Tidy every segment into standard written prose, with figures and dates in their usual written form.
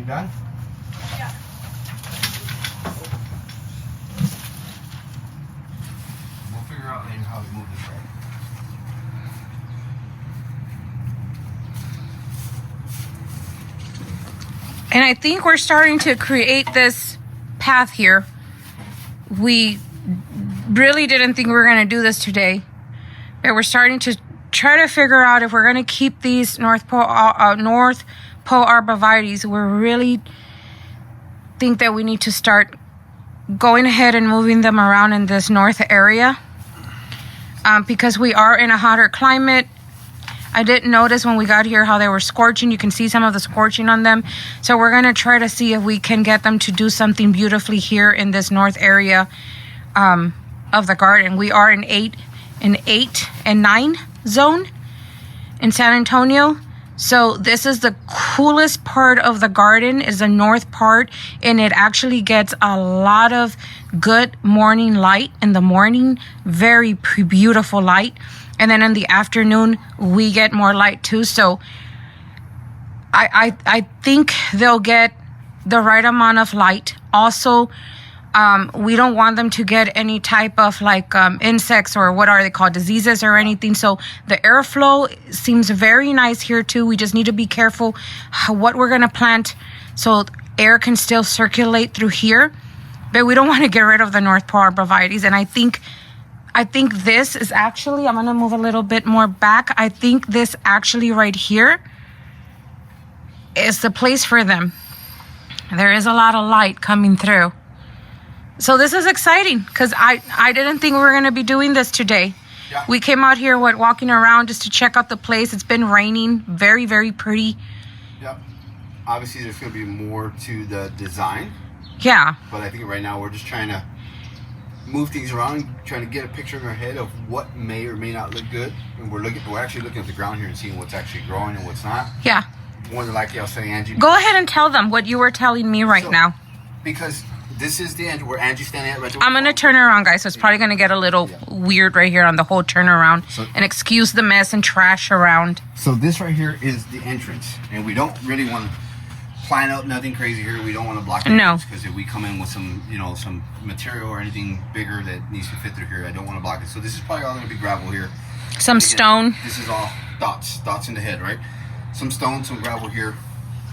You done? Yeah. We'll figure out later how to move this right. And I think we're starting to create this path here. We really didn't think we were going to do this today, but we're starting to try to figure out if we're going to keep these North Pole arborvitaes. We really think that we need to start going ahead and moving them around in this north area because we are in a hotter climate. I didn't notice when we got here how they were scorching. You can see some of the scorching on them. So we're going to try to see if we can get them to do something beautifully here in this north area of the garden. We are in 8 and 9 zone in San Antonio. So this is the coolest part of the garden, is the north part, and it actually gets a lot of good morning light in the morning. Very beautiful light. And then in the afternoon, we get more light too. So I think they'll get the right amount of light. Also, we don't want them to get any type of like insects or what are they called, diseases or anything. So the airflow seems very nice here too. We just need to be careful what we're going to plant so air can still circulate through here. But we don't want to get rid of the North Pole arborvitaes. And I think this is actually, I'm going to move a little bit more back. I think this actually right here is the place for them. There is a lot of light coming through. So this is exciting because I didn't think we were going to be doing this today. Yeah. We came out here, walking around just to check out the place. It's been raining. Very, very pretty. Yep. Obviously, there's going to be more to the design. Yeah. But I think right now we're just trying to move things around, trying to get a picture in our head of what may or may not look good. And we're actually looking at the ground here and seeing what's actually growing and what's not. Yeah. More than likely, I'll say Angie. Go ahead and tell them what you were telling me right now. Because this is the end where Angie's standing at right there. I'm going to turn around, guys. So it's probably going to get a little weird right here on the whole turnaround. So, and excuse the mess and trash around. So this right here is the entrance. And we don't really want to plan out nothing crazy here. We don't want to block it. No. Because if we come in with some, some material or anything bigger that needs to fit through here, I don't want to block it. So this is probably all going to be gravel here. Some stone. This is all dots in the head, right? Some stone, some gravel here.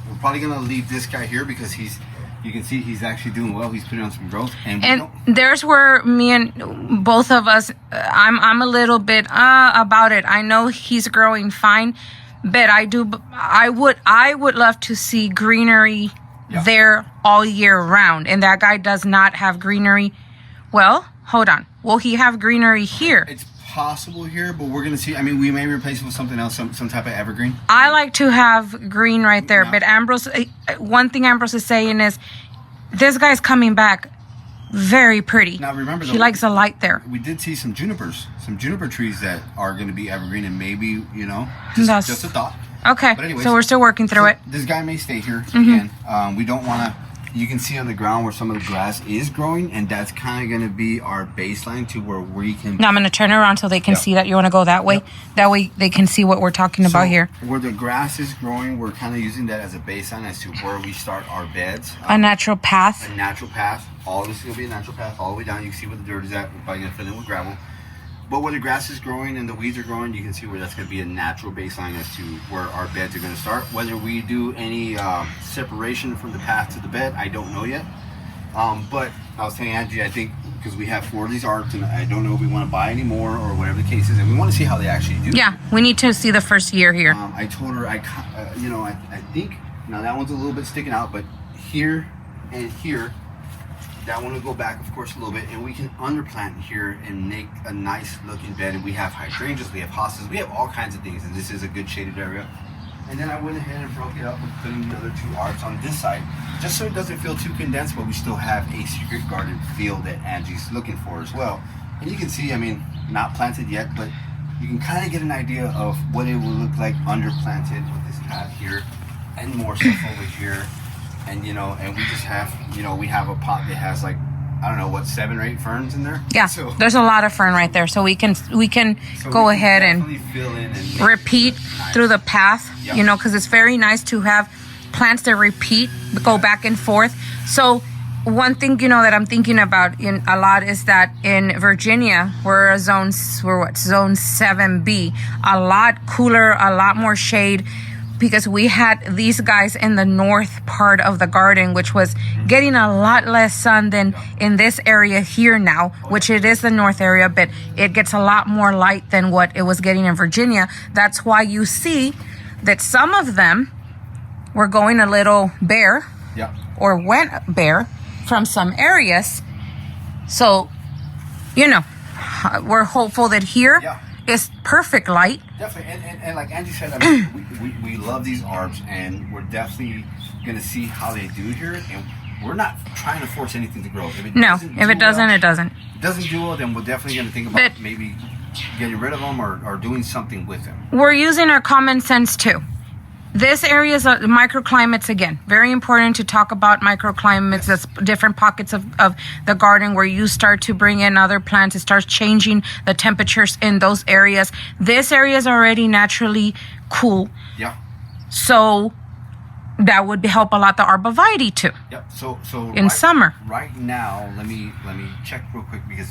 We're probably going to leave this guy here because you can see he's actually doing well. He's putting on some growth. And there's where me and both of us, I'm a little bit about it. I know he's growing fine, but I would love to see greenery there all year round. And that guy does not have greenery. Well, hold on. Will he have greenery here? It's possible here, but we're going to see. I mean, we may replace it with something else, some type of evergreen. I like to have green right there, but Ambrose, one thing Ambrose is saying is this guy's coming back very pretty. Now remember, he likes the light there. We did see some juniper trees that are going to be evergreen, and maybe just a thought. Okay, but anyways, so we're still working through it. This guy may stay here again. We don't want to. You can see on the ground where some of the grass is growing, and that's kind of going to be our baseline to where we can. Now I'm going to turn around so they can see that you want to go that way. Yep. That way they can see what we're talking about here. Where the grass is growing, we're kind of using that as a baseline as to where we start our beds. A natural path. A natural path. All this is going to be a natural path all the way down. You can see where the dirt is at. We're probably going to fill in with gravel. But where the grass is growing and the weeds are growing, you can see where that's going to be a natural baseline as to where our beds are going to start. Whether we do any separation from the path to the bed, I don't know yet. But I was telling Angie, I think because we have 4 of these arts, and I don't know if we want to buy any more or whatever the case is, and we want to see how they actually do. Yeah, we need to see the first year here. I told her, I think, now that one's a little bit sticking out, but here and here, that one will go back, of course, a little bit, and we can underplant here and make a nice looking bed. And we have hydrangeas, we have hostas, we have all kinds of things, and this is a good shaded area. And then I went ahead and broke it up with putting the other 2 arts on this side, just so it doesn't feel too condensed, but we still have a secret garden feel that Angie's looking for as well. And you can see, I mean, not planted yet, but you can kind of get an idea of what it will look like underplanted with this path here and more stuff over here. And and we just have, we have a pot that has like, I don't know what, 7 or 8 ferns in there. Yeah, so there's a lot of fern right there, so we can go ahead and fill in and repeat through the path, because it's very nice to have plants that repeat, go back and forth. So one thing, that I'm thinking about in a lot is that in Virginia, we're zone 7B, a lot cooler, a lot more shade, because we had these guys in the north part of the garden, which was getting a lot less sun than in this area here now, which it is the north area, but it gets a lot more light than what it was getting in Virginia. That's why you see that some of them were going a little bare, or went bare from some areas. So, we're hopeful that here is perfect light. Definitely, and like Angie said, I mean, we love these arbs, and we're definitely gonna see how they do here, and we're not trying to force anything to grow. If it doesn't, it doesn't. It doesn't do well, then we're definitely gonna think about maybe getting rid of them or doing something with them. We're using our common sense too. This area is microclimates again. Very important to talk about microclimates. That's different pockets of the garden where you start to bring in other plants. It starts changing the temperatures in those areas. This area is already naturally cool. Yeah. So that would help a lot the arborvitae too. Yep. So in summer. Right now, let me check real quick, because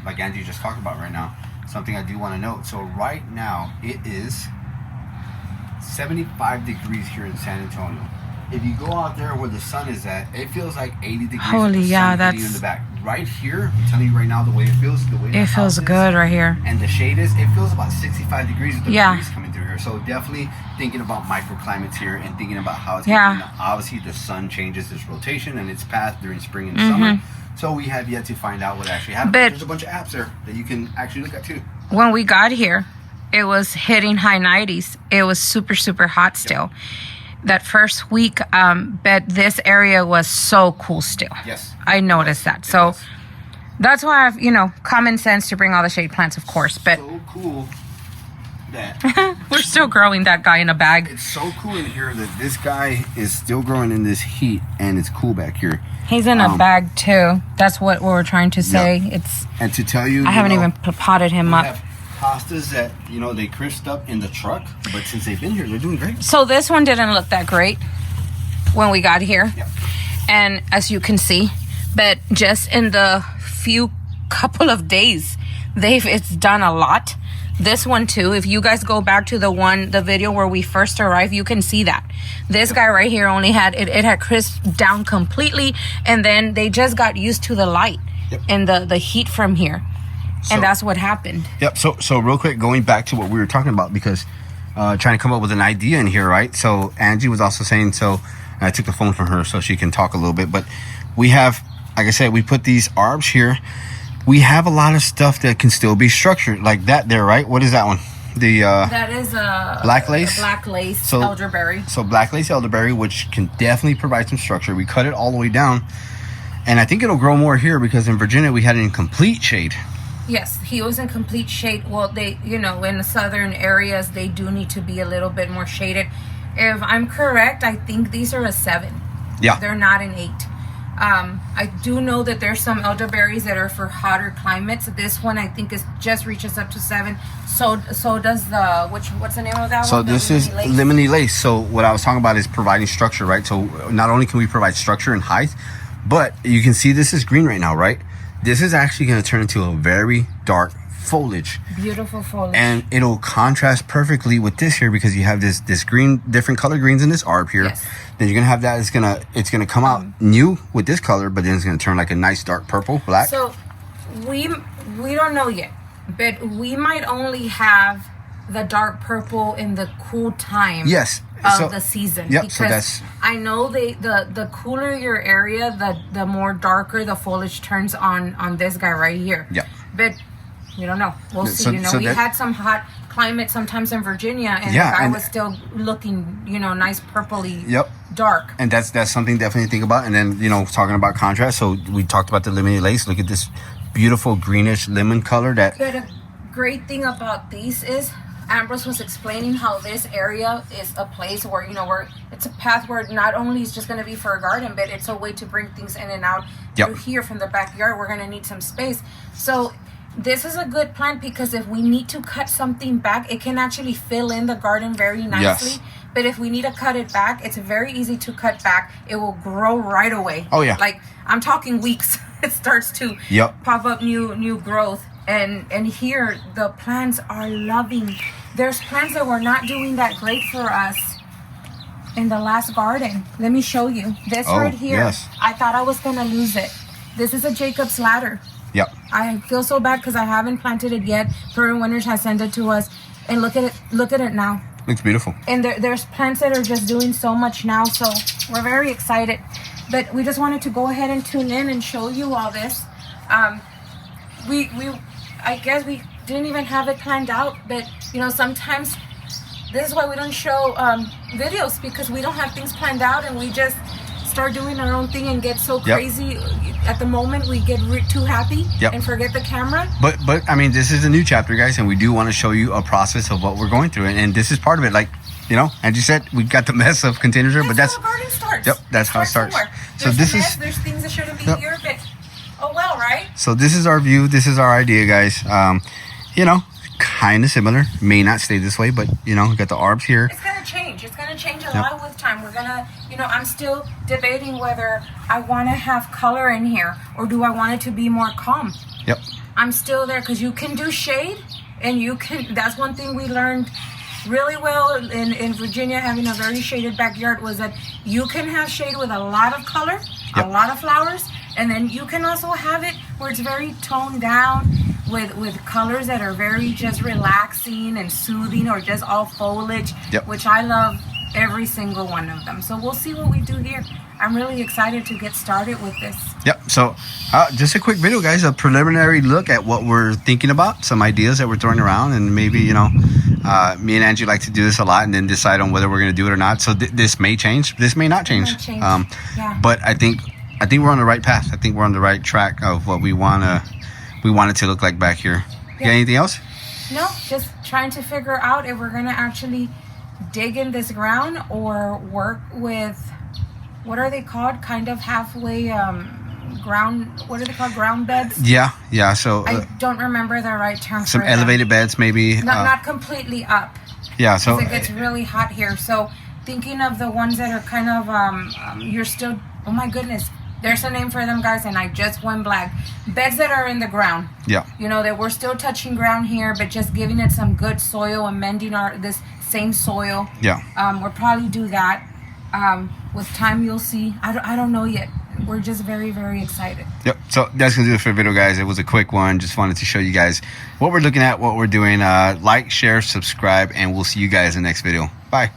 like Angie just talked about right now, something I do want to note. So right now it is 75 degrees here in San Antonio. If you go out there where the sun is at, it feels like 80 degrees. Holy, yeah, that's in the back. Right here, I'm telling you right now, the way it feels, it feels good right here. And the shade is, it feels about 65 degrees with the breeze coming through here. So definitely thinking about microclimates here and thinking about how it's obviously the sun changes its rotation and its path during spring and summer. So we have yet to find out what actually happens. But there's a bunch of apps there that you can actually look at too. When we got here, it was hitting high 90s. It was super, super hot still. That first week, but this area was so cool still. Yes. I noticed that. So that's why I've, common sense to bring all the shade plants, of course. But so cool that we're still growing that guy in a bag. It's so cool in here that this guy is still growing in this heat, and it's cool back here. He's in a bag too. That's what we're trying to say. It's and to tell you, I haven't even potted him up. Pastas that they crisped up in the truck, but since they've been here, they're doing great. So this one didn't look that great when we got here, and as you can see, but just in the couple of days, it's done a lot. This one too, if you guys go back to the video where we first arrived, you can see that this guy right here only had it had crisped down completely, and then they just got used to the light and the heat from here. And that's what happened. Yep. So real quick, going back to what we were talking about, because trying to come up with an idea in here, right? So Angie was also saying, and I took the phone from her so she can talk a little bit. But we have, like I said, we put these arbs here. We have a lot of stuff that can still be structured, like that there, right? What is that one? That is a black lace. Black lace elderberry. So black lace elderberry, which can definitely provide some structure. We cut it all the way down, and I think it'll grow more here because in Virginia we had it in complete shade. Yes, he was in complete shade. Well, they, in the southern areas, they do need to be a little bit more shaded. If I'm correct, I think these are a 7. Yeah. They're not an 8. I do know that there's some elderberries that are for hotter climates. This one, I think, just reaches up to 7. So does what's the name of that one? So this is lemony lace. So what I was talking about is providing structure, right? So not only can we provide structure and height, but you can see this is green right now, right? This is actually going to turn into a very dark foliage. Beautiful foliage. And it'll contrast perfectly with this here, because you have this green, different color greens in this arb here. Yes. Then you're going to have that. It's going to come out new with this color, but then it's going to turn like a nice dark purple, black. So we don't know yet, but we might only have the dark purple in the cool time. Yes. Of the season. Yep. Because So that's, I know the cooler your area, the more darker the foliage turns on this guy right here. Yeah. But we don't know. We'll see. We had some hot climate sometimes in Virginia, and the guy was still looking, nice purpley dark. And that's something definitely to think about. And then, talking about contrast. So we talked about the lemony lace. Look at this beautiful greenish lemon color that. But a great thing about these is Ambrose was explaining how this area is a place where, where it's a path where not only is just going to be for a garden, but it's a way to bring things in and out through here from the backyard. We're going to need some space. So this is a good plant because if we need to cut something back, it can actually fill in the garden very nicely. Yes. But if we need to cut it back, it's very easy to cut back. It will grow right away. Oh, yeah. Like, I'm talking weeks. It starts to pop up new growth. And here, the plants are loving. There's plants that were not doing that great for us in the last garden. Let me show you. This right here, yes. I thought I was going to lose it. This is a Jacob's ladder. Yep. I feel so bad because I haven't planted it yet. Prairie Winters has sent it to us. And look at it. Look at it now. Looks beautiful. And there's plants that are just doing so much now. So we're very excited. But we just wanted to go ahead and tune in and show you all this. I guess we didn't even have it planned out. But, you know, sometimes this is why we don't show videos, because we don't have things planned out and we just start doing our own thing and get so crazy. At the moment, we get too happy and forget the camera. But I mean, this is a new chapter, guys, and we do want to show you a process of what we're going through, and this is part of it. Like, you know, as you said, we've got the mess of containers here, but that's how a garden starts. Yep, that's how it starts. So there's things that shouldn't be here, but oh well, right? So this is our view. This is our idea, guys. You know, kind of similar. May not stay this way, but you know, we got the arbs here. It's gonna change. It's gonna change a lot with time. We're gonna, you know, I'm still debating whether I want to have color in here or do I want it to be more calm. Yep. I'm still there because you can do shade, and you can. That's one thing we learned really well in Virginia, having a very shaded backyard, was that you can have shade with a lot of color, a lot of flowers, and then you can also have it where it's very toned down with colors that are very just relaxing and soothing, or just all foliage, which I love every single one of them. So we'll see what we do here. I'm really excited to get started with this. Yep. So just a quick video, guys, a preliminary look at what we're thinking about, some ideas that we're throwing around, and maybe, you know, me and Angie like to do this a lot and then decide on whether we're going to do it or not. So this may change. This may not change. But I think we're on the right path. I think we're on the right track of what we want it to look like back here. You got anything else? No, just trying to figure out if we're going to actually dig in this ground or work with, what are they called? Kind of halfway ground, what are they called? Ground beds? Yeah. So I don't remember the right term. Some elevated beds, maybe. Not completely up. Yeah, so it gets really hot here. So thinking of the ones that are kind of, you're still, oh my goodness, there's a name for them, guys, and I just went blank. Beds that are in the ground. Yeah. You know, that we're still touching ground here, but just giving it some good soil and mending this same soil. Yeah. We'll probably do that. With time, you'll see. I don't know yet. We're just very, very excited. Yep. So that's going to do it for the video, guys. It was a quick one. Just wanted to show you guys what we're looking at, what we're doing. Like, share, subscribe, and we'll see you guys in the next video. Bye.